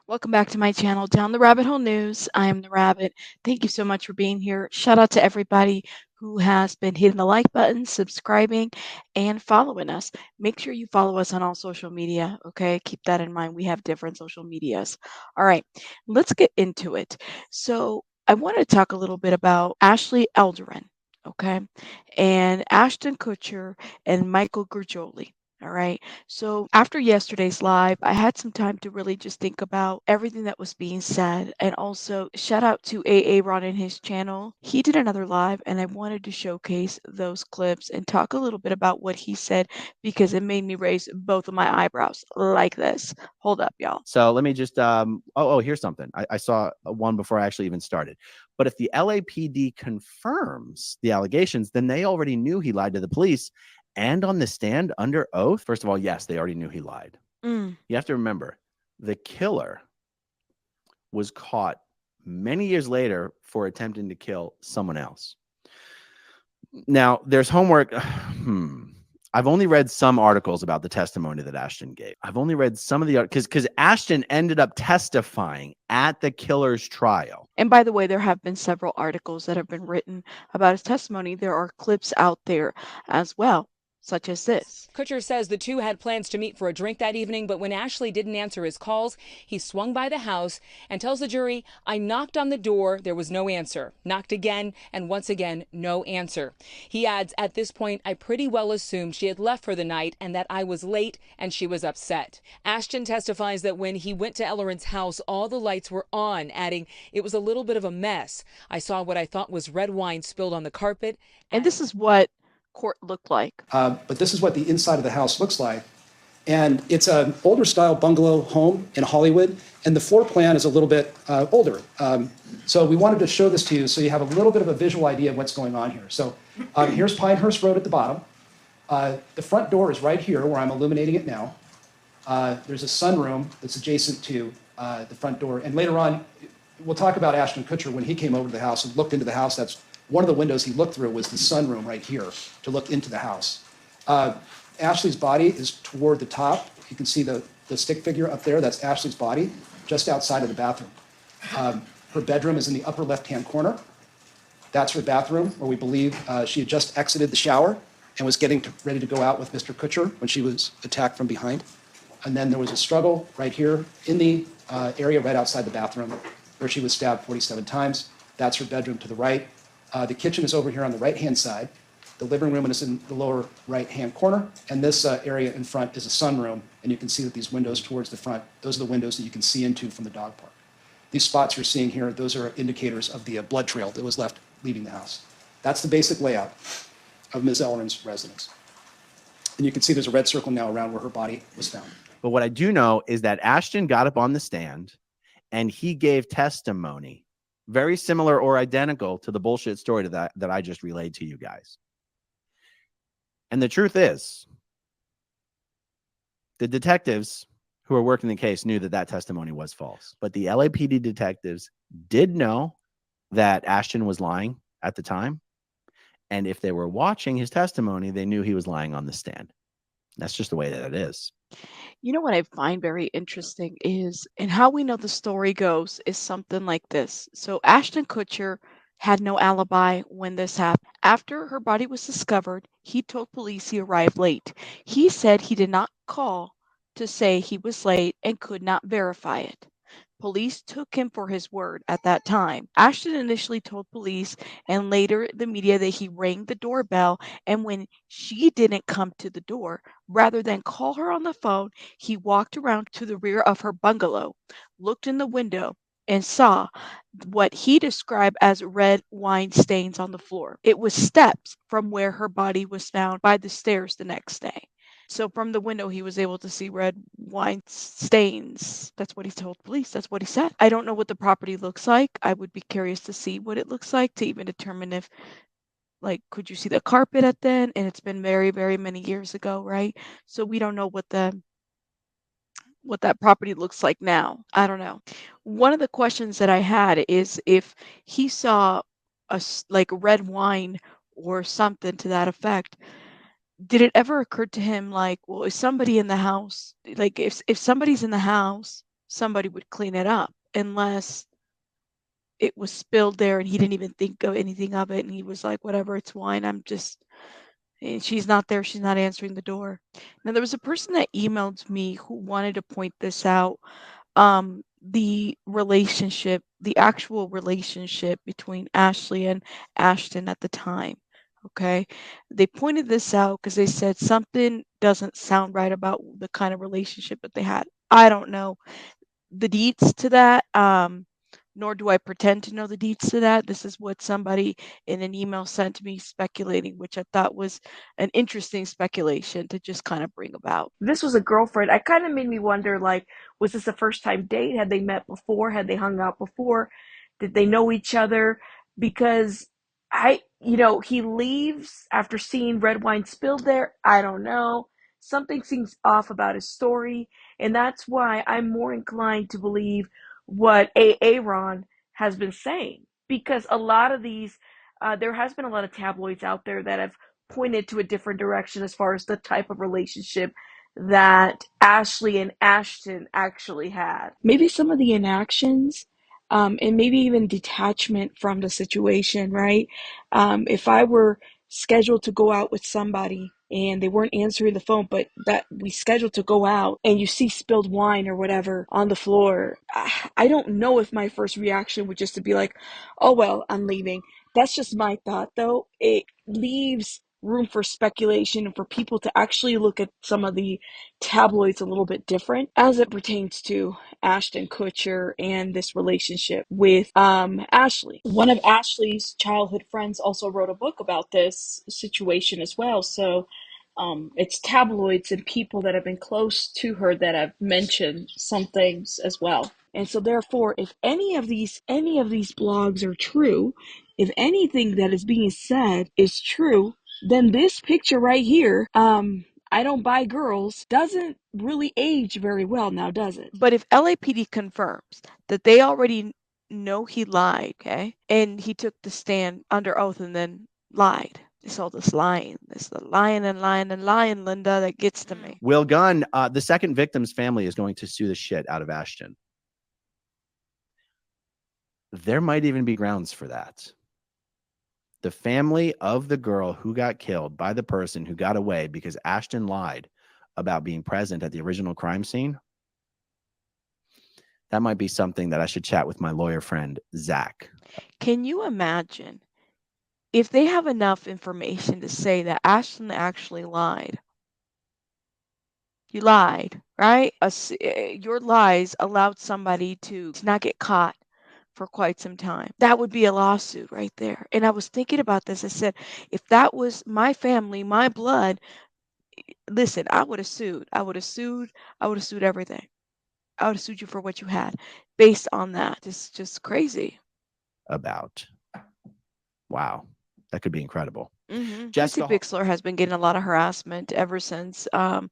Welcome back to my channel, Down the Rabbit Hole News. I am the Rabbit. Thank you so much for being here. Shout out to everybody who has been hitting the like button, subscribing, and following us. Make sure you follow us on all social media, okay? Keep that in mind. We have different social medias. All right, let's get into it. So, I want to talk a little bit about Ashley Ellerin, okay? And Ashton Kutcher and Michael Gurjoli. All right. So after yesterday's live, I had some time to really just think about everything that was being said. And also, shout out to Ron and his channel. He did another live, and I wanted to showcase those clips and talk a little bit about what he said because it made me raise both of my eyebrows like this. Hold up, y'all. So let me just here's something. I saw one before I actually even started. But if the LAPD confirms the allegations, then they already knew he lied to the police and on the stand under oath. First of all, yes, they already knew he lied. You have to remember, the killer was caught many years later for attempting to kill someone else. Now, there's homework. I've only read some articles about the testimony that Ashton gave. I've only read some of the because Ashton ended up testifying at the killer's trial. And by the way, there have been several articles that have been written about his testimony. There are clips out there as well, such as this. Kutcher says the two had plans to meet for a drink that evening, but when Ashley didn't answer his calls, he swung by the house and tells the jury, "I knocked on the door, there was no answer. Knocked again, and once again, no answer." He adds, "At this point, I pretty well assumed she had left for the night and that I was late and she was upset." Ashton testifies that when he went to Ellerin's house, all the lights were on, adding, "It was a little bit of a mess. I saw what I thought was red wine spilled on the carpet." And this is what court looked like. But this is what the inside of the house looks like. And it's an older style bungalow home in Hollywood, and the floor plan is a little bit older. So we wanted to show this to you so you have a little bit of a visual idea of what's going on here. So here's Pinehurst Road at the bottom. The front door is right here where I'm illuminating it now. There's a sunroom that's adjacent to the front door. And later on, we'll talk about Ashton Kutcher when he came over to the house and looked into the house. That's one of the windows he looked through was the sunroom right here to look into the house. Ashley's body is toward the top. You can see the stick figure up there. That's Ashley's body just outside of the bathroom. Her bedroom is in the upper left-hand corner. That's her bathroom where we believe she had just exited the shower and was getting ready to go out with Mr. Kutcher when she was attacked from behind. And then there was a struggle right here in the area right outside the bathroom where she was stabbed 47 times. That's her bedroom to the right. The kitchen is over here on the right-hand side. The living room is in the lower right-hand corner. And this area in front is a sunroom. And you can see that these windows towards the front, those are the windows that you can see into from the dog park. These spots you're seeing here, those are indicators of the blood trail that was left leaving the house. That's the basic layout of Ms. Ellerin's residence. And you can see there's a red circle now around where her body was found. But what I do know is that Ashton got up on the stand and he gave testimony very similar or identical to the bullshit story that I just relayed to you guys. And the truth is, the detectives who are working the case knew that that testimony was false. But the LAPD detectives did know that Ashton was lying at the time. And if they were watching his testimony, they knew he was lying on the stand. That's just the way that it is. You know what I find very interesting is, and how we know the story goes, is something like this. So Ashton Kutcher had no alibi when this happened. After her body was discovered, he told police he arrived late. He said he did not call to say he was late and could not verify it. Police took him for his word at that time. Ashton initially told police and later the media that he rang the doorbell, and when she didn't come to the door, rather than call her on the phone, he walked around to the rear of her bungalow, looked in the window, and saw what he described as red wine stains on the floor. It was steps from where her body was found by the stairs the next day. So from the window, he was able to see red wine stains. That's what he told police. That's what he said. I don't know what the property looks like. I would be curious to see what it looks like to even determine if, like, could you see the carpet at then? And it's been very, very many years ago, right? So we don't know what that property looks like now. I don't know. One of the questions that I had is if he saw like red wine or something to that effect, did it ever occur to him like, well, is somebody in the house? Like if somebody's in the house somebody would clean it up unless it was spilled there and he didn't even think of anything of it, and he was like, whatever, it's wine. And she's not there, she's not answering the door. Now there was a person that emailed me who wanted to point this out. The actual relationship between Ashley and Ashton at the time. Okay. They pointed this out because they said something doesn't sound right about the kind of relationship that they had. I don't know the deets to that, nor do I pretend to know the deets to that. This is what somebody in an email sent to me speculating, which I thought was an interesting speculation to just kind of bring about. This was a girlfriend. It kind of made me wonder, like, was this a first time date? Had they met before? Had they hung out before? Did they know each other? Because he leaves after seeing red wine spilled there. I don't know. Something seems off about his story. And that's why I'm more inclined to believe what Aaron has been saying. Because a lot of these, there has been a lot of tabloids out there that have pointed to a different direction as far as the type of relationship that Ashley and Ashton actually had. Maybe some of the inactions, and maybe even detachment from the situation, right? If I were scheduled to go out with somebody and they weren't answering the phone, but that we scheduled to go out and you see spilled wine or whatever on the floor, I don't know if my first reaction would just to be like, oh, well, I'm leaving. That's just my thought, though. It leaves room for speculation and for people to actually look at some of the tabloids a little bit different as it pertains to Ashton Kutcher and this relationship with Ashley. One of Ashley's childhood friends also wrote a book about this situation as well. So it's tabloids and people that have been close to her that have mentioned some things as well. And so therefore, if any of these blogs are true, if anything that is being said is true, then this picture right here, I don't buy girls, doesn't really age very well now, does it? But if LAPD confirms that they already know he lied, okay, and he took the stand under oath and then lied. It's all this lying. It's the lying and lying and lying, Linda, that gets to me. Will Gunn, the second victim's family is going to sue the shit out of Ashton. There might even be grounds for that. The family of the girl who got killed by the person who got away because Ashton lied about being present at the original crime scene. That might be something that I should chat with my lawyer friend, Zach. Can you imagine if they have enough information to say that Ashton actually lied? You lied, right? Your lies allowed somebody to not get caught for quite some time. That would be a lawsuit right there. And I was thinking about this. I said, if that was my family, my blood, listen, I would have sued. I would have sued. I would have sued everything. I would have sued you for what you had based on that. It's just crazy. About. Wow. That could be incredible. ChrissieBrixler has been getting a lot of harassment ever since, the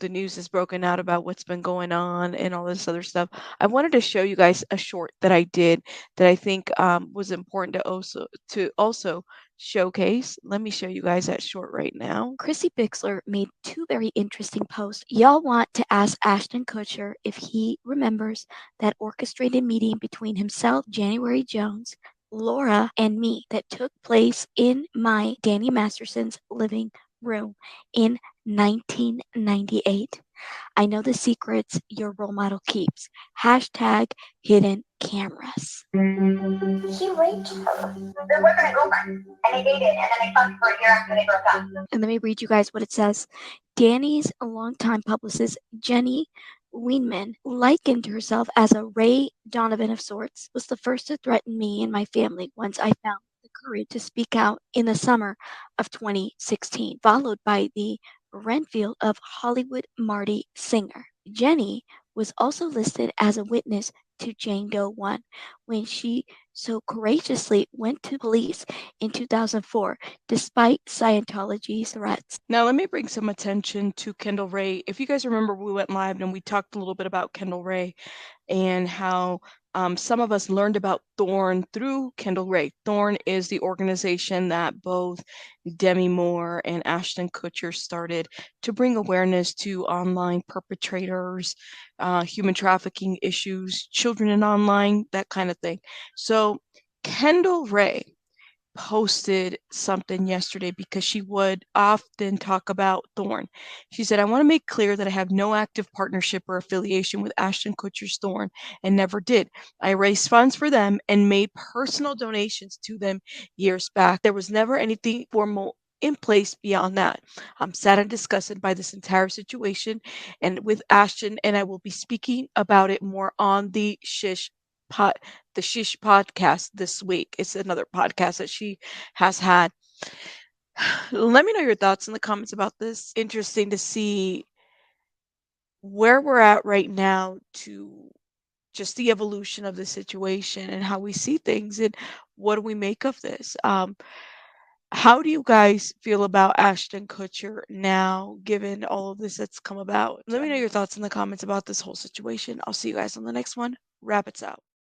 news has broken out about what's been going on and all this other stuff. I wanted to show you guys a short that I did that I think was important to also showcase. Let me show you guys that short right now. ChrissieBrixler made two very interesting posts. Y'all want to ask Ashton Kutcher if he remembers that orchestrated meeting between himself, January Jones, Laura, and me that took place in my Danny Masterson's living room in 1998. I know the secrets your role model keeps. Hashtag hidden cameras. He raped her. They're boyfriend and girlfriend. And they dated, and then they fucked for a year after they broke up. And let me read you guys what it says. Danny's longtime publicist, Jenny Weinman, likened herself as a Ray Donovan of sorts, was the first to threaten me and my family once I found the courage to speak out in the summer of 2016, followed by the Renfield of Hollywood Marty Singer. Jenny was also listed as a witness to Jane Doe 1 when she so courageously went to police in 2004 despite Scientology's threats. Now, let me bring some attention to Kendall Ray. If you guys remember, we went live and we talked a little bit about Kendall Ray and how Some of us learned about Thorn through Kendall Ray. Thorn is the organization that both Demi Moore and Ashton Kutcher started to bring awareness to online perpetrators, human trafficking issues, children in online, that kind of thing. So Kendall Ray posted something yesterday because she would often talk about Thorn. She said, I want to make clear that I have no active partnership or affiliation with Ashton Kutcher's Thorn and never did. I raised funds for them and made personal donations to them years back. There was never anything formal in place beyond that. I'm sad and disgusted by this entire situation and with Ashton, and I will be speaking about it more on pot the Shish podcast this week. It's another podcast that she has had. Let me know your thoughts in the comments about this. Interesting to see where we're at right now to just the evolution of the situation and how we see things and what do we make of this. How do you guys feel about Ashton Kutcher now, given all of this that's come about? Let me know your thoughts in the comments about this whole situation. I'll see you guys on the next one. Rabbits out.